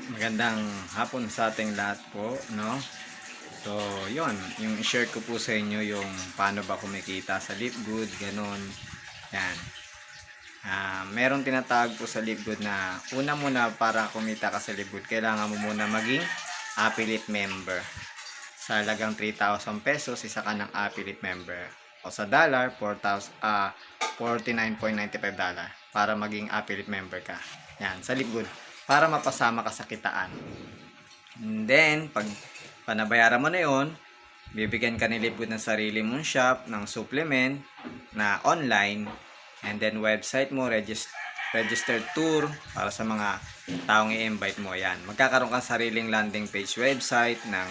Magandang hapon sa ating lahat po, no? So, yon, yung share ko po sa inyo yung paano ba kumikita sa Lipgood, ganun. Yan. Merong tinatawag po sa Lipgood na una muna para kumita ka sa Lipgood, kailangan mo muna maging affiliate member. Sa halagang 3,000 pesos, isa ka ng affiliate member. O sa dollar, 49.95 dollar para maging affiliate member ka. Yan, sa Lipgood. Para mapasama ka sa kitaan. And then, pag panabayaran mo na yon, bibigyan ka ni Lipgood ng sarili mong shop, ng supplement na online, and then website mo, registered tour para sa mga taong i-invite mo. Yan. Magkakaroon ka sariling landing page website ng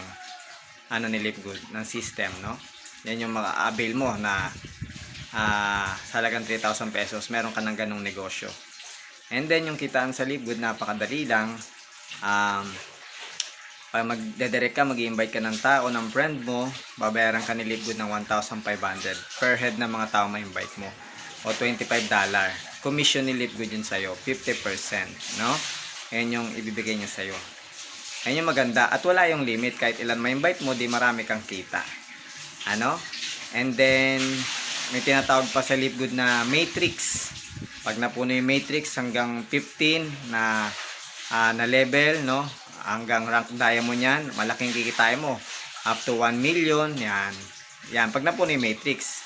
ni Lipgood, ng system, no? Yan yung mga avail mo na sa halagang 3,000 pesos, meron ka ng ganong negosyo. And then, yung kitaan sa Lipgood, napakadali lang. Pag magdedirect ka, mag-i-invite ka ng tao, ng friend mo, babayaran ka ni Lipgood ng 1,500 per head ng mga tao ma-invite mo. O $25. Commission ni Lipgood yun sa'yo, 50%, no? Yan yung ibibigay niya sa'yo. Yan yung maganda. At wala yung limit. Kahit ilan ma-invite mo, di marami kang kita. Ano? And then, may tinatawag pa sa Lipgood na matrix. Pag napuno yung matrix hanggang 15 na level, no? Hanggang rank diamond yan, malaking kikitain mo. Up to 1 million, yan. Yan, pag napuno yung matrix.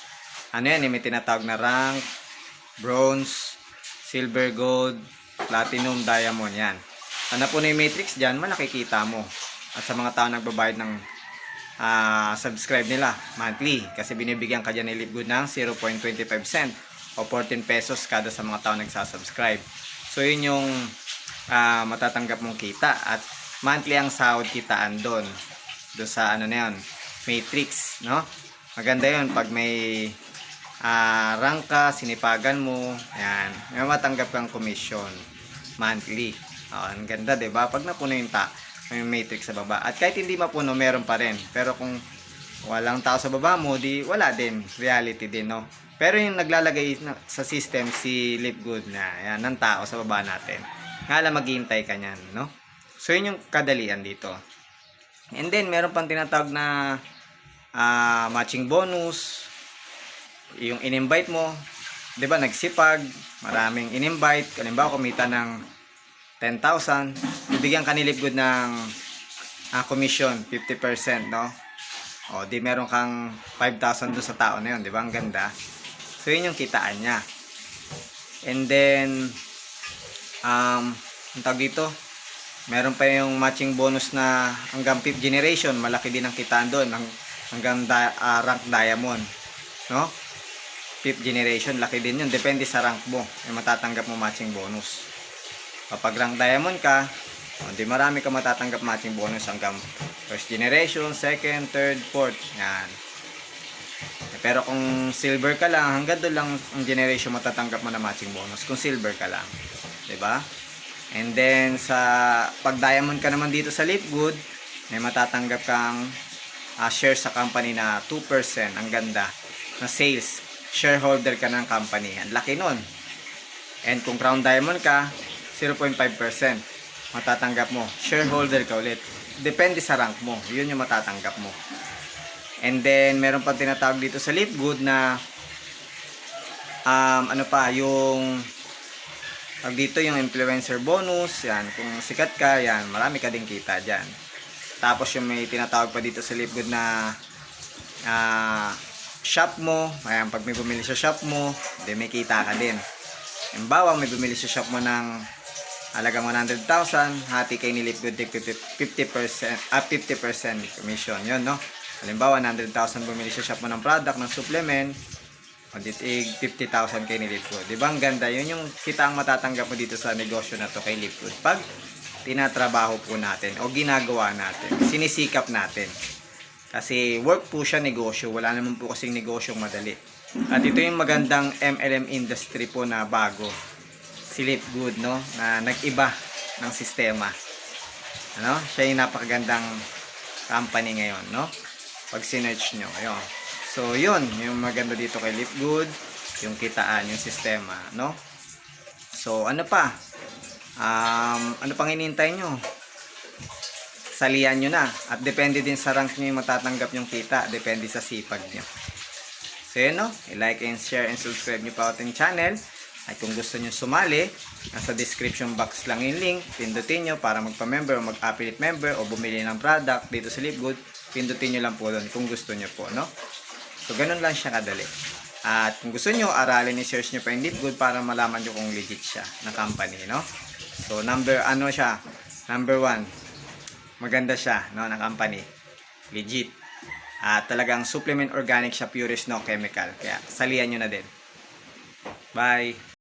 Ano yan, may tinatawag na rank, bronze, silver, gold, platinum, diamond, yan. Pag napuno yung matrix dyan, malaki kita mo. At sa mga tao nagbabayad ng subscribe nila monthly, kasi binibigyan ka dyan ni Lipgood ng 0.25 cent o 14 pesos kada sa mga tao nagsasubscribe. So yun yung matatanggap mong kita, at monthly ang sahod kitaan doon sa na yun, matrix, no? Maganda yun pag may rank ka, sinipagan mo, yan, may matanggap kang commission monthly. Ang ganda, diba? Pag napuno yung may matrix sa baba, at kahit hindi mapuno, meron pa rin. Pero kung walang tao sa baba mo, di wala din, reality din, no? Pero yung naglalagay sa system si Lipgood na yan, ng tao sa baba natin, nga lang maghihintay ka nyan, no? So yun yung kadalian dito. And then meron pang tinatawag na matching bonus. Yung in-invite mo, 'di ba, nagsipag, maraming in-invite, halimbawa kumita ng 10,000, bibigyan ka ni Lipgood ng commission 50%, no? O di meron kang 5,000 doon sa tao na yun, 'di ba? Ang ganda. So yun yung kitaan niya. And then ang tawag dito, meron pa yung matching bonus na hanggang 5th generation, malaki din ang kitaan doon, hanggang rank diamond, no? 5th generation, laki din yun, depende sa rank mo, yung matatanggap mo matching bonus. Kapag rank diamond ka, di marami ka matatanggap matching bonus hanggang 1st generation, 2nd, 3rd, 4th, yan. Pero kung silver ka lang, hanggang doon lang ang generation matatanggap mo na matching bonus kung silver ka lang, 'di ba? And then sa pag diamond ka naman dito sa Lipgood, may matatanggap kang share sa company na 2%, ang ganda, na sales, shareholder ka ng company. Ang laki nun. And kung crown diamond ka, 0.5% matatanggap mo, shareholder ka ulit. Depende sa rank mo, yun yung matatanggap mo. And then meron pa tinatawag dito sa Lipgood na yung pag dito yung influencer bonus, yan, kung sikat ka, yan, marami ka din kita dyan. Tapos yung may tinatawag pa dito sa Lipgood na shop mo, ayan, pag may bumili sa shop mo, di may kita ka din. Halimbawa, may bumili sa shop mo ng halagang 100,000, hati kay ni Lipgood 50% commission, yun, no? Halimbawa, 100,000 bumili sa shop mo ng product, ng supplement, o dito 50,000 kay ni Lipgood. Diba ang ganda? Yun yung kita ang matatanggap mo dito sa negosyo na to kay Lipgood. Pag tinatrabaho po natin o ginagawa natin, sinisikap natin. Kasi work po siya, negosyo. Wala naman po kasing negosyong madali. At ito yung magandang MLM industry po na bago. Si Lipgood, no? Na nag-iba ng sistema. Ano? Siya yung napakagandang company ngayon, no? Pag sinearch nyo, ayun. So yun, yung maganda dito kay Lipgood, yung kitaan, yung sistema, no? So ano pa? Ano pang hinihintay nyo? salian nyo na. At depende din sa rank nyo yung matatanggap yung kita. Depende sa sipag nyo. So yun, no? I-like and share and subscribe nyo pa ating channel. At kung gusto nyo sumali, nasa description box lang yung link. Pindutin nyo para magpa-member o mag-affiliate member o bumili ng product dito sa Lipgood. Pindutin nyo lang po doon kung gusto nyo po, no? So ganun lang siya kadali. At kung gusto nyo, aralin i-search nyo pa yung Lipgood para malaman nyo kung legit siya na company, no? So number 1. Maganda siya, no, na company. Legit. At talagang supplement organic siya, purist, no chemical. Kaya salihan nyo na din. Bye!